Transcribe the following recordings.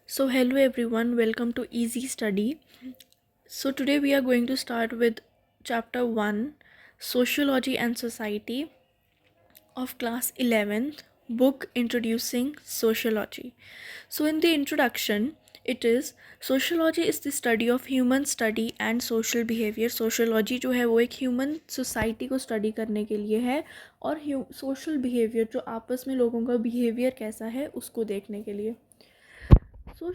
So, hello everyone, welcome to Easy Study. So, today we are going to start with chapter 1 Sociology and Society of class 11th, book Introducing Sociology. So, in the introduction, it is sociology is the study of human study and social behavior. Sociology जो है वो एक human society को study करने के लिए है और सोशल बिहेवियर जो आपस में लोगों का बिहेवियर कैसा है उसको देखने के लिए. So,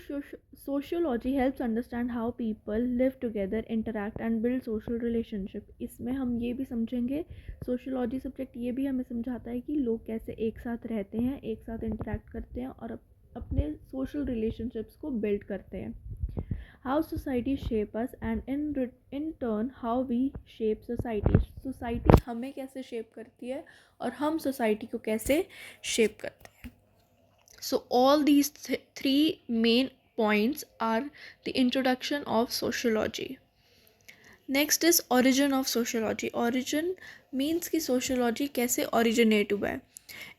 sociology helps understand how people live together, interact and build social relationship. इसमें हम ये भी समझेंगे, सोशोलॉजी सब्जेक्ट ये भी हमें समझाता है कि लोग कैसे एक साथ रहते हैं, एक साथ इंटरेक्ट करते हैं और अपने सोशल रिलेशनशिप्स को बिल्ड करते हैं. How society shape us and in turn how V shape society. Society हमें कैसे शेप करती है और हम सोसाइटी को कैसे शेप करते हैं. So all these three main points are the introduction of sociology. Next is origin of sociology. Origin means कि sociology कैसे originate हुआ है.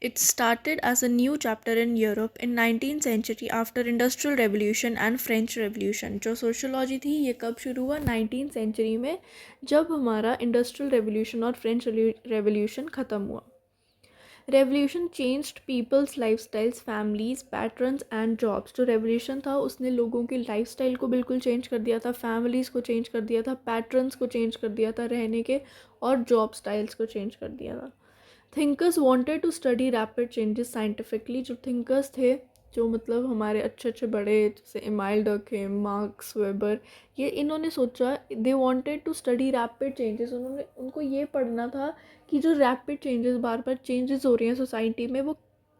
It started as a new chapter in Europe in 19th century after Industrial Revolution and French Revolution. जो sociology थी ये कब शुरू हुआ 19th century में, जब हमारा Industrial Revolution और French Revolution ख़त्म हुआ. Revolution changed people's lifestyles, families, patterns and jobs. जो रेवोल्यूशन था उसने लोगों की लाइफस्टाइल को बिल्कुल चेंज कर दिया था, फैमिलीज़ को चेंज कर दिया था, पैटर्न्स को चेंज कर दिया था रहने के, और जॉब स्टाइल्स को चेंज कर दिया था. Thinkers wanted to study rapid changes scientifically. जो थिंकर्स थे, जो मतलब हमारे अच्छे अच्छे बड़े जैसे इमाइल डर्कहेम, मार्क्स वेबर, ये इन्होंने सोचा they wanted to study rapid changes. उनको ये पढ़ना था कि जो रैपिड चेंजेस बार बार चेंजेस हो रही हैं सोसाइटी में वो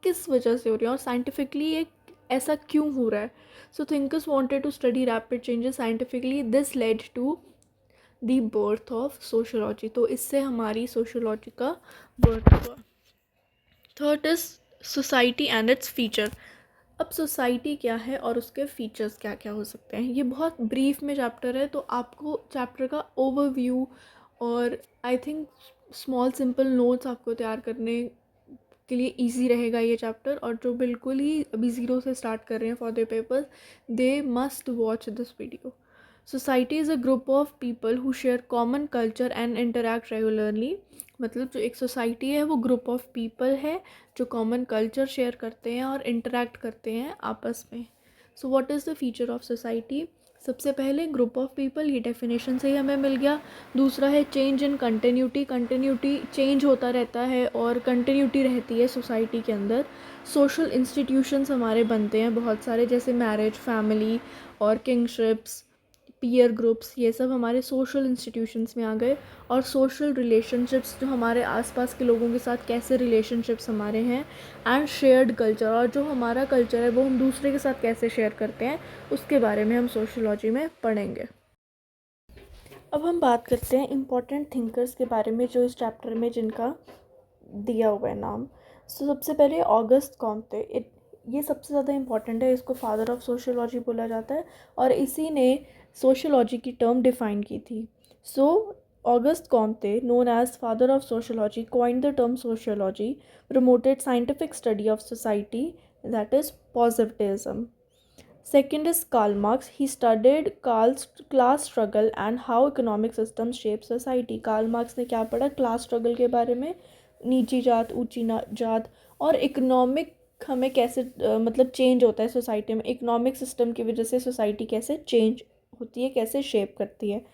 किस वजह से हो रही हैं और साइंटिफिकली ये ऐसा क्यों हो रहा है. So thinkers wanted to study rapid changes scientifically. This led to the birth of sociology. तो इससे हमारी सोशोलॉजी का बर्थ हुआ. Third is society and its feature. अब सोसाइटी क्या है और उसके फीचर्स क्या क्या हो सकते हैं. ये बहुत ब्रीफ में चैप्टर है, तो आपको चैप्टर का ओवरव्यू और I think small simple notes आपको तैयार करने के लिए इजी रहेगा ये चैप्टर. और जो बिल्कुल ही अभी ज़ीरो से स्टार्ट कर रहे हैं for their papers, they must watch this video. Society is a group of people who share common culture and interact regularly. मतलब जो एक सोसाइटी है वो ग्रुप ऑफ पीपल है जो कॉमन कल्चर शेयर करते हैं और इंटरैक्ट करते हैं आपस में. So what is the feature of society. सबसे पहले ग्रुप ऑफ पीपल, ये डेफिनेशन से ही हमें मिल गया. दूसरा है change in continuity. Continuity change होता रहता है और कंटिन्यूटी रहती है सोसाइटी के अंदर. सोशल इंस्टीट्यूशंस हमारे बनते हैं बहुत सारे, जैसे मैरिज, फैमिली और किंगशिप्स, पीयर ग्रुप्स, ये सब हमारे सोशल इंस्टीट्यूशंस में आ गए. और सोशल रिलेशनशिप्स, जो हमारे आसपास के लोगों के साथ कैसे रिलेशनशिप्स हमारे हैं. एंड शेयर्ड कल्चर, और जो हमारा कल्चर है वो हम दूसरे के साथ कैसे शेयर करते हैं उसके बारे में हम सोशोलॉजी में पढ़ेंगे. अब हम बात करते हैं इम्पॉर्टेंट थिंकर्स के बारे में जो इस चैप्टर में जिनका दिया हुआ है नाम. तो सबसे पहले ऑगस्ट कॉम्टे. ये सबसे ज़्यादा इम्पॉर्टेंट है, इसको फादर ऑफ सोशोलॉजी बोला जाता है और इसी ने सोशोलॉजी की टर्म डिफ़ाइन की थी. So August Comte, known as father of sociology, coined the term sociology, promoted scientific study of society, that is positivism. Second is Karl Marx. He studied Karl's class struggle and how economic systems shape society. Karl Marx ने क्या पढ़ा, class struggle के बारे में, नीची जात ऊंची जात, और इकोनॉमिक हमें कैसे मतलब चेंज होता है सोसाइटी में, इकोनॉमिक सिस्टम की वजह से सोसाइटी कैसे चेंज होती है, कैसे शेप करती है.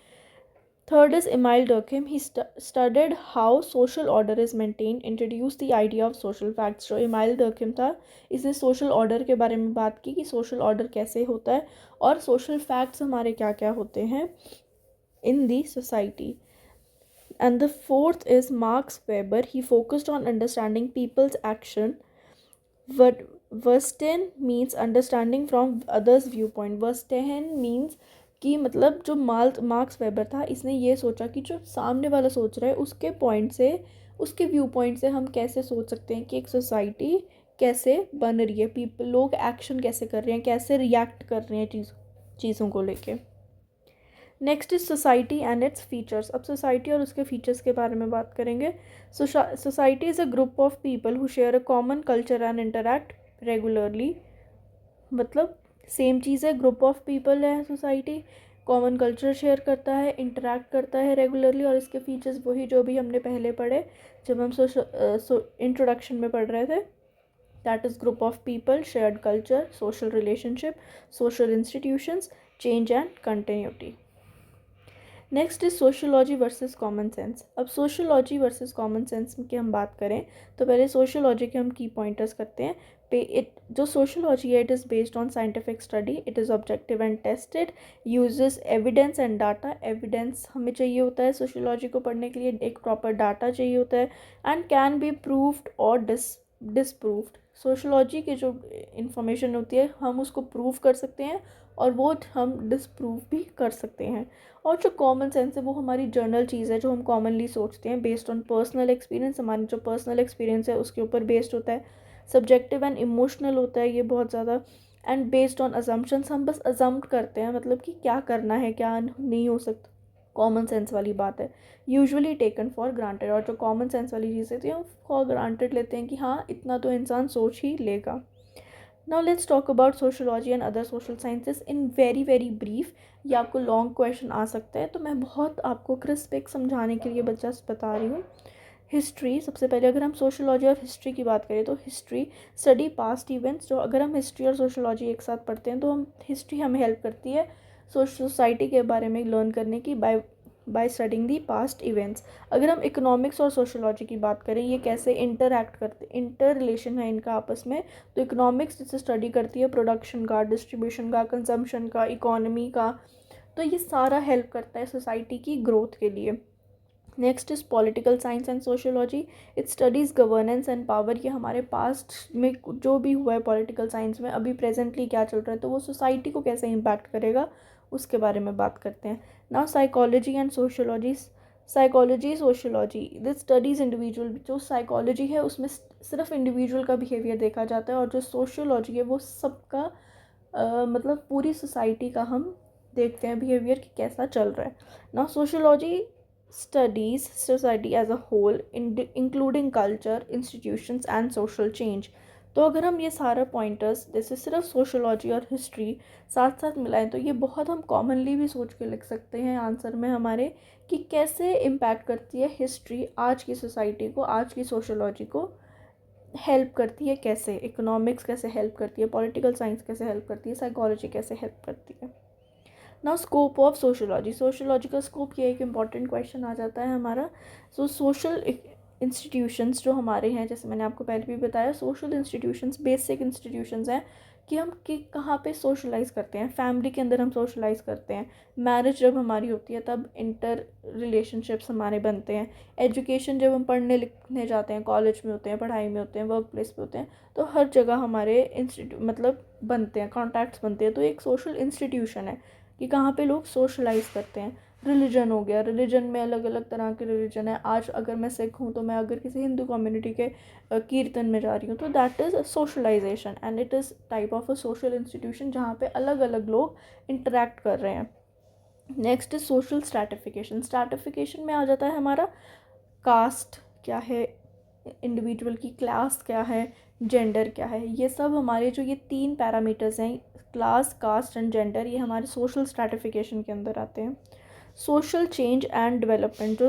Third is Emile Durkheim. He studied how social order is maintained, introduced the idea of social facts. जो Emile Durkheim था, इसने social order के बारे में बात की कि social order कैसे होता है और social facts हमारे क्या क्या होते हैं in the society. And the fourth is Max Weber. He focused on understanding people's action. Verstehen means understanding from others' viewpoint. Verstehen means कि मतलब जो मार्क्स वेबर था, इसने ये सोचा कि जो सामने वाला सोच रहा है उसके पॉइंट से, उसके व्यू पॉइंट से हम कैसे सोच सकते हैं कि एक सोसाइटी कैसे बन रही है, पीपल लोग एक्शन कैसे कर रहे हैं, कैसे रिएक्ट कर रहे हैं चीज़ों को लेके. Next is society and its features. अब सोसाइटी और उसके फीचर्स के बारे में बात करेंगे. Society is a group of people who share a common culture and interact regularly. मतलब सेम चीज़ है, ग्रुप ऑफ पीपल है सोसाइटी, कॉमन कल्चर शेयर करता है, इंटरेक्ट करता है रेगुलरली, और इसके फीचर्स वही जो भी हमने पहले पढ़े जब हम इंट्रोडक्शन में पढ़ रहे थे। That is group of people, shared culture, social relationship, social institutions, change and continuity. Next is sociology versus common sense. अब सोशियोलॉजी वर्सेस कॉमन सेंस की हम बात करें तो पहले सोशियोलॉजी के हम की पॉइंटर्स करते हैं। जो सोशियोलॉजी है, it is based on scientific study, it is objective and tested, uses evidence and data. Evidence हमें चाहिए होता है सोशियोलॉजी को पढ़ने के लिए, एक प्रॉपर डाटा चाहिए होता है, एंड कैन बी प्रूव्ड और डिसप्रूव्ड। सोशियोलॉजी की जो इंफॉर्मेशन होती है हम उसको प्रूव कर सकते हैं और वो हम डिसप्रूव भी कर सकते हैं। और जो कॉमन सेंस है वो हमारी जर्नल चीज़ है जो हम कॉमनली सोचते हैं बेस्ड ऑन पर्सनल एक्सपीरियंस। हमारी जो पर्सनल एक्सपीरियंस है उसके ऊपर बेस्ड होता है। सब्जेक्टिव एंड इमोशनल होता है ये बहुत ज़्यादा, एंड बेस्ड ऑन अजम्पशंस। हम बस अजम्प्ट करते हैं, मतलब कि क्या करना है क्या नहीं हो सकता, कॉमन सेंस वाली बात है। यूजुअली टेकन फॉर ग्रांटेड, और जो कॉमन सेंस वाली चीज़ें थी हम फॉर ग्रांटेड लेते हैं कि हाँ इतना तो इंसान सोच ही लेगा। Now let's talk about sociology and other social sciences in very brief. ये आपको लॉन्ग क्वेश्चन आ सकता है तो मैं बहुत आपको क्रिस्प एक समझाने के लिए जस्ट बता रही हूँ। हिस्ट्री, सबसे पहले अगर हम सोशियोलॉजी और हिस्ट्री की बात करें तो हिस्ट्री स्टडी पास्ट इवेंट्स। जो अगर हम हिस्ट्री और सोशियोलॉजी एक साथ पढ़ते हैं तो हम हिस्ट्री हमें हेल्प करती है सोसाइटी के बारे में लर्न करने की by studying the past events. अगर हम इकोनॉमिक्स और सोशियोलॉजी की बात करें, ये कैसे इंटरैक्ट करते, इंटर रिलेशन है इनका आपस में, तो इकोनॉमिक्स जिससे स्टडी करती है प्रोडक्शन का, डिस्ट्रीब्यूशन का, कंजम्पशन का, इकोनॉमी का, तो ये सारा हेल्प करता है सोसाइटी की ग्रोथ के लिए। Next is political science and sociology, it studies governance and power. ये हमारे पास्ट में जो भी हुआ है पॉलिटिकल साइंस में, अभी प्रेजेंटली क्या चल रहा है, तो वो सोसाइटी को कैसे इम्पैक्ट करेगा उसके बारे में बात करते हैं। Now psychology and sociology. Psychology, sociology, this studies individual. जो साइकोलॉजी है उसमें सिर्फ इंडिविजुअल का बिहेवियर देखा जाता है, और जो सोशियोलॉजी है वो सबका मतलब पूरी सोसाइटी का हम देखते हैं बिहेवियर कि कैसा चल रहा है। Now sociology studies society as a whole including culture, institutions and social change। तो अगर हम ये सारा पॉइंटर्स जैसे सिर्फ सोशियोलॉजी और हिस्ट्री साथ साथ मिलाएं तो ये बहुत हम कॉमनली भी सोच के लिख सकते हैं आंसर में हमारे कि कैसे इम्पैक्ट करती है हिस्ट्री आज की सोसाइटी को, आज की सोशियोलॉजी को हेल्प करती है, कैसे इकोनॉमिक्स कैसे हेल्प करती है, पॉलिटिकल साइंस कैसे हेल्प करती है, साइकोलॉजी कैसे हेल्प करती है। Now scope of sociology. Sociology का स्कोप ये एक इम्पॉर्टेंट क्वेश्चन आ जाता है हमारा। सोशल इंस्टीट्यूशंस जो हमारे हैं, जैसे मैंने आपको पहले भी बताया, सोशल इंस्टीट्यूशंस बेसिक इंस्टीट्यूशंस हैं कि हम कहाँ पे सोशलाइज करते हैं। फैमिली के अंदर हम सोशलाइज करते हैं, मैरिज जब हमारी होती है तब इंटर रिलेशनशिप्स हमारे बनते हैं, एजुकेशन जब हम पढ़ने लिखने जाते हैं, कॉलेज में होते हैं, पढ़ाई में होते हैं, वर्क प्लेस पे होते हैं, तो हर जगह हमारे मतलब बनते हैं, कॉन्टैक्ट्स बनते हैं, तो एक सोशल इंस्टीट्यूशन है कि कहाँ पे लोग सोशलाइज करते हैं। रिलीजन हो गया, रिलीजन में अलग अलग तरह के रिलीजन है। आज अगर मैं सिख हूँ तो मैं अगर किसी हिंदू कम्युनिटी के कीर्तन में जा रही हूँ तो that is socialisation and it is type of a social institution जहाँ पे अलग अलग लोग इंटरेक्ट कर रहे हैं। Next is social stratification. Stratification में आ जाता है हमारा कास्ट क्या है, इंडिविजुअल की क्लास क्या है, जेंडर क्या है। ये सब हमारे जो ये 3 पैरामीटर्स हैं, क्लास, कास्ट एंड जेंडर, ये हमारे सोशल स्ट्रैटिफिकेशन के अंदर आते हैं। Social change and development.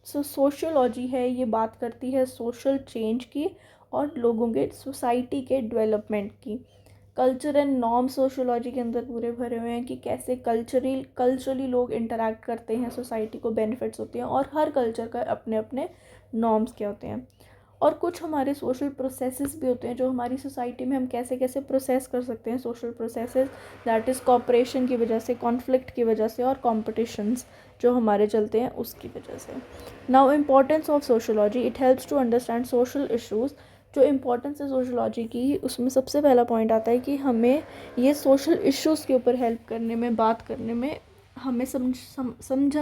जो सोशियोलॉजी है ये बात करती है सोशल चेंज की और लोगों के सोसाइटी के डेवलपमेंट की। कल्चर एंड नॉर्म सोशियोलॉजी के अंदर पूरे भरे हुए हैं कि कैसे कल्चरली लोग इंटरेक्ट करते हैं, सोसाइटी को बेनिफिट्स होती हैं, और हर कल्चर का अपने अपने नॉर्म्स क्या होते हैं। और कुछ हमारे सोशल प्रोसेसेस भी होते हैं जो हमारी सोसाइटी में हम कैसे कैसे प्रोसेस कर सकते हैं। Social processes that is cooperation की वजह से, कॉन्फ्लिक्ट की वजह से, और कॉम्पिटिशन्स जो हमारे चलते हैं उसकी वजह से। Now importance of sociology, it helps to understand social issues. जो इम्पोर्टेंस है सोशियोलॉजी की उसमें सबसे पहला पॉइंट आता है कि हमें ये सोशल इश्यूज़ के ऊपर हेल्प करने में, बात करने में, हमें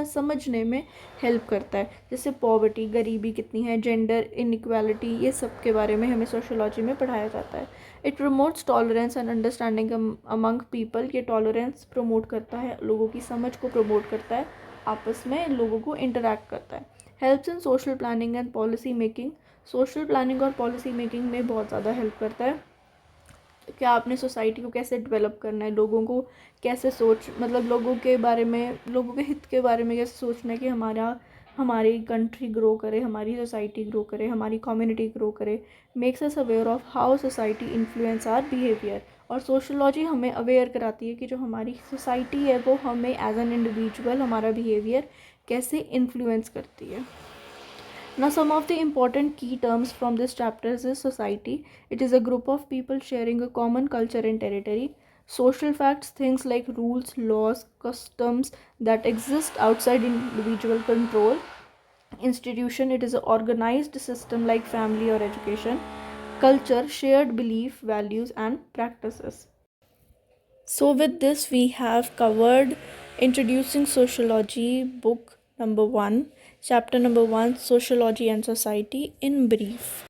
समझने में हेल्प करता है। जैसे पॉवर्टी, गरीबी कितनी है, जेंडर इनइक्वालिटी, ये सब के बारे में हमें सोशियोलॉजी में पढ़ाया जाता है। It promotes tolerance and understanding among people. ये टॉलरेंस प्रमोट करता है, लोगों की समझ को प्रमोट करता है, आपस में लोगों को इंटरेक्ट करता है। Helps in social planning and policy making. Social planning और पॉलिसी मेकिंग में बहुत ज़्यादा हेल्प करता है क्या आपने सोसाइटी को कैसे डेवलप करना है, लोगों को कैसे सोच मतलब लोगों के बारे में, लोगों के हित के बारे में कैसे सोचना है कि हमारी कंट्री ग्रो करे, हमारी सोसाइटी ग्रो करे, हमारी कम्युनिटी ग्रो करे, makes us aware of how society influence our behaviour. और सोशलॉजी हमें अवेयर कराती है कि जो हमारी सोसाइटी है वो हमें एज एन इंडिविजुअल हमारा बिहेवियर कैसे इन्फ्लुएंस करती है। Now, some of the important key terms from this chapter is society. It is a group of people sharing a common culture and territory. Social facts, things like rules, laws, customs that exist outside individual control. Institution, it is an organized system like family or education. Culture, shared belief, values, and practices. So, with this, we have covered Introducing Sociology, book number 1, chapter number 1, Sociology and Society, in brief.